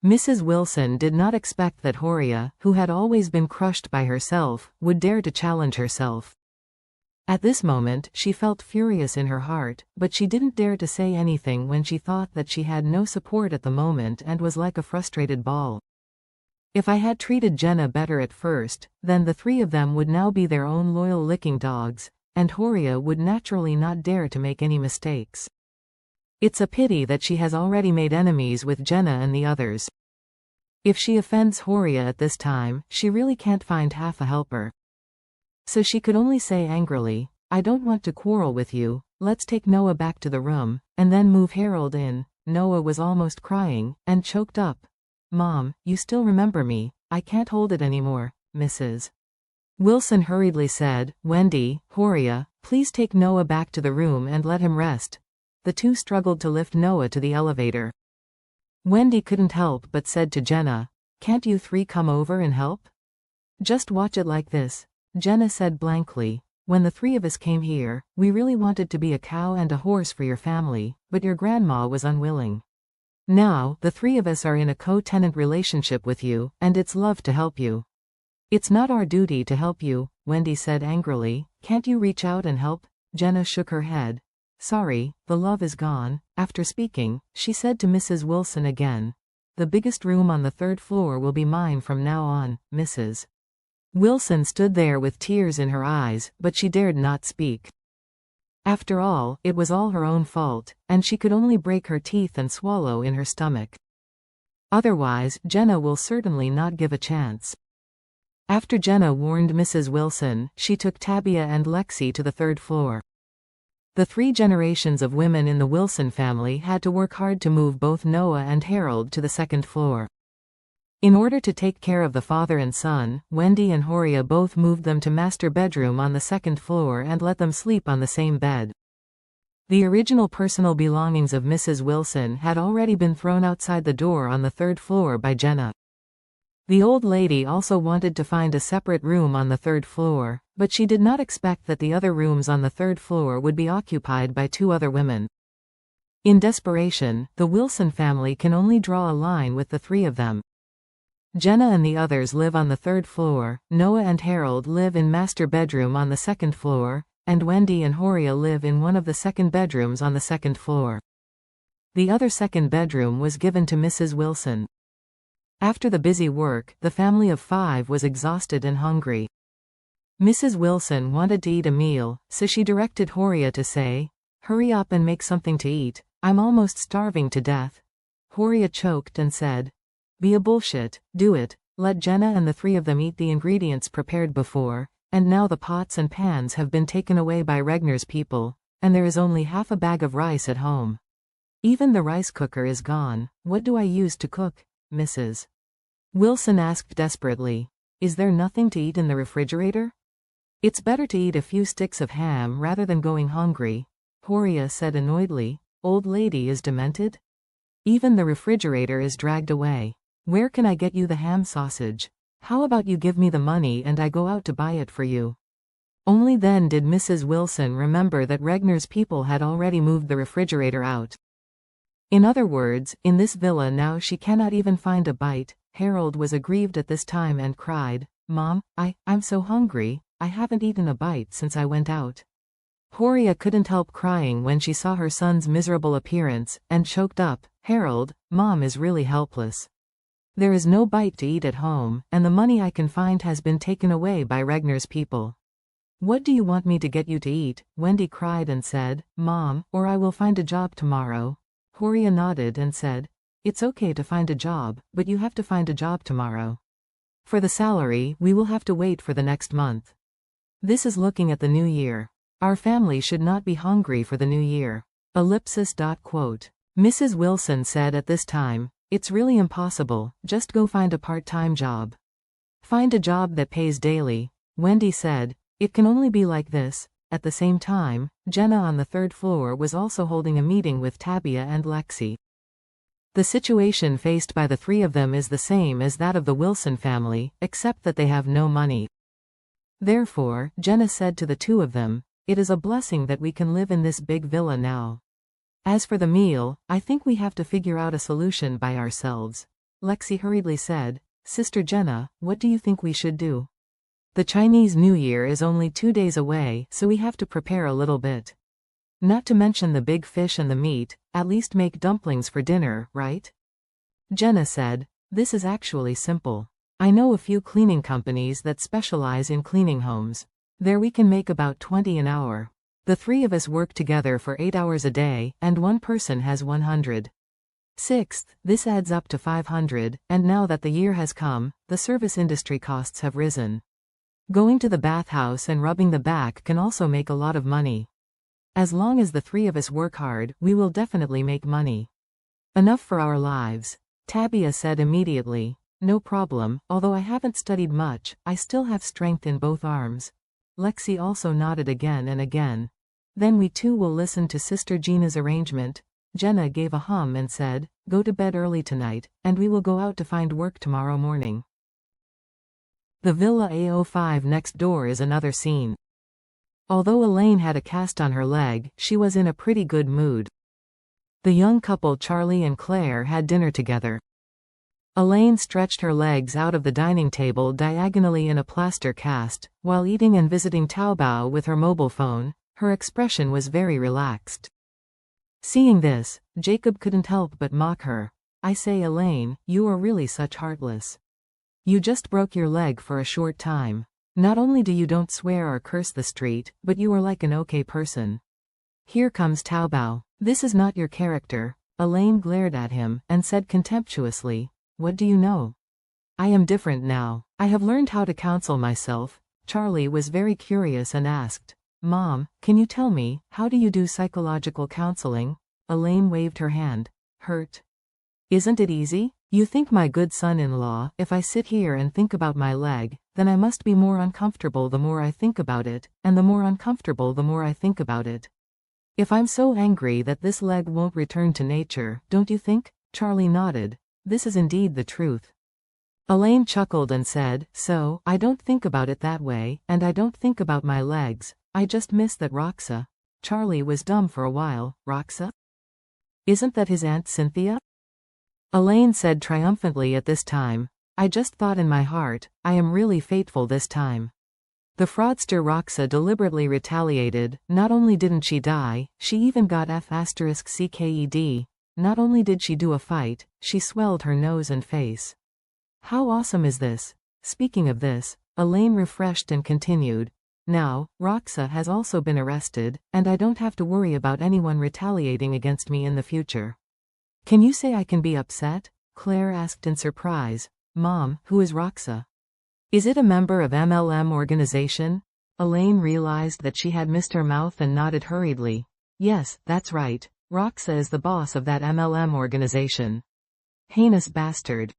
Mrs. Wilson did not expect that Horia, who had always been crushed by herself, would dare to challenge herself. At this moment she felt furious in her heart, but she didn't dare to say anything when she thought that she had no support at the moment and was like a frustrated ball. If I had treated Jenna better at first, then the three of them would now be their own loyal licking dogs, and Horia would naturally not dare to make any mistakes. It's a pity that she has already made enemies with Jenna and the others. If she offends Horia at this time, she really can't find half a helper. So she could only say angrily, "I don't want to quarrel with you, let's take Noah back to the room, and then move Harold in." Noah was almost crying, and choked up. "Mom, you still remember me, I can't hold it anymore." Mrs. Wilson hurriedly said, "Wendy, Horia, please take Noah back to the room and let him rest." The two struggled to lift Noah to the elevator. Wendy couldn't help but said to Jenna, "Can't you three come over and help? Just watch it like this." Jenna said blankly, "When the three of us came here, we really wanted to be a cow and a horse for your family, but your grandma was unwilling. Now, the three of us are in a co-tenant relationship with you, and it's love to help you." "It's not our duty to help you," Wendy said angrily. "Can't you reach out and help?" Jenna shook her head. "Sorry, the love is gone." After speaking, she said to Mrs. Wilson again, "The biggest room on the 3rd floor will be mine from now on." Mrs. Wilson stood there with tears in her eyes, but she dared not speak. After all, it was all her own fault, and she could only break her teeth and swallow in her stomach. Otherwise, Jenna will certainly not give a chance. After Jenna warned Mrs. Wilson, she took Tabia and Lexi to the 3rd floor. The 3 generations of women in the Wilson family had to work hard to move both Noah and Harold to the 2nd floor. In order to take care of the father and son, Wendy and Horia both moved them to master bedroom on the 2nd floor and let them sleep on the same bed. The original personal belongings of Mrs. Wilson had already been thrown outside the door on the 3rd floor by Jenna. The old lady also wanted to find a separate room on the 3rd floor, but she did not expect that the other rooms on the 3rd floor would be occupied by 2 other women. In desperation, the Wilson family can only draw a line with the 3 of them. Jenna and the others live on the 3rd floor, Noah and Harold live in master bedroom on the 2nd floor, and Wendy and Horia live in one of the 2nd bedrooms on the 2nd floor. The other 2nd bedroom was given to Mrs. Wilson. After the busy work, the family of 5 was exhausted and hungry. Mrs. Wilson wanted to eat a meal, so she directed Horia to say, "Hurry up and make something to eat, I'm almost starving to death." Horia choked and said, "Be a bullshit, do it." Let Jenna and the 3 of them eat the ingredients prepared before, and now the pots and pans have been taken away by Regnar's people, and there is only half a bag of rice at home. Even the rice cooker is gone. What do I use to cook? Mrs. Wilson asked desperately. "Is there nothing to eat in the refrigerator? It's better to eat a few sticks of ham rather than going hungry." Horia said annoyedly, "Old lady is demented? Even the refrigerator is dragged away. Where can I get you the ham sausage? How about you give me the money and I go out to buy it for you?" Only then did Mrs. Wilson remember that Regnar's people had already moved the refrigerator out. In other words, in this villa now she cannot even find a bite. Harold was aggrieved at this time and cried, "Mom, I'm so hungry, I haven't eaten a bite since I went out." Horia couldn't help crying when she saw her son's miserable appearance, and choked up, "Harold, Mom is really helpless. There is no bite to eat at home, and the money I can find has been taken away by Regnar's people." "What do you want me to get you to eat?" Wendy cried and said, "Mom, or I will find a job tomorrow." Horia nodded and said, "It's okay to find a job, but you have to find a job tomorrow. For the salary, we will have to wait for the next month. This is looking at the new year. Our family should not be hungry for the new year." Quote. Mrs. Wilson said at this time, "It's really impossible, just go find a part-time job. Find a job that pays daily." Wendy said, "It can only be like this." At the same time, Jenna on the 3rd floor was also holding a meeting with Tabia and Lexi. The situation faced by the 3 of them is the same as that of the Wilson family, except that they have no money. Therefore, Jenna said to the 2 of them, "It is a blessing that we can live in this big villa now. As for the meal, I think we have to figure out a solution by ourselves. Lexi hurriedly said, Sister Jenna, what do you think we should do? The Chinese New Year is only 2 days away, so we have to prepare a little bit. Not to mention the big fish and the meat, at least make dumplings for dinner, right? Jenna said, this is actually simple. I know a few cleaning companies that specialize in cleaning homes. There we can make about 20 an hour. The 3 of us work together for 8 hours a day, and one person has 100. Sixth, this adds up to 500, and now that the year has come, the service industry costs have risen. Going to the bathhouse and rubbing the back can also make a lot of money. As long as the 3 of us work hard, we will definitely make money. Enough for our lives. Tabia said immediately, no problem, although I haven't studied much, I still have strength in both arms. Lexi also nodded again and again. Then we too will listen to Sister Gina's arrangement. Jenna gave a hum and said, go to bed early tonight, and we will go out to find work tomorrow morning. The Villa A05 next door is another scene. Although Elaine had a cast on her leg, she was in a pretty good mood. The young couple Charlie and Claire had dinner together. Elaine stretched her legs out of the dining table diagonally in a plaster cast, while eating and visiting Taobao with her mobile phone. Her expression was very relaxed. Seeing this, Jacob couldn't help but mock her. I say, Elaine, you are really such heartless. You just broke your leg for a short time. Not only do you don't swear or curse the street, but you are like an okay person. Here comes Taobao. This is not your character. Elaine glared at him and said contemptuously, what do you know? I am different now. I have learned how to counsel myself. Charlie was very curious and asked, Mom, can you tell me, how do you do psychological counseling? Elaine waved her hand. Hurt. Isn't it easy? You think, my good son-in-law, if I sit here and think about my leg, then I must be more uncomfortable the more I think about it, and the more uncomfortable the more I think about it. If I'm so angry that this leg won't return to nature, don't you think? Charlie nodded. This is indeed the truth. Elaine chuckled and said, so, I don't think about it that way, and I don't think about my legs. I just miss that Roxa. Charlie was dumb for a while. Roxa? Isn't that his Aunt Cynthia? Elaine said triumphantly at this time. I just thought in my heart, I am really fateful this time. The fraudster Roxa deliberately retaliated. Not only didn't she die, she even got F***CKED. Not only did she do a fight, she swelled her nose and face. How awesome is this? Speaking of this, Elaine refreshed and continued. Now, Roxa has also been arrested, and I don't have to worry about anyone retaliating against me in the future. Can you say I can be upset? Claire asked in surprise. Mom, who is Roxa? Is it a member of MLM organization? Elaine realized that she had missed her mouth and nodded hurriedly. Yes, that's right. Roxa is the boss of that MLM organization. Heinous bastard.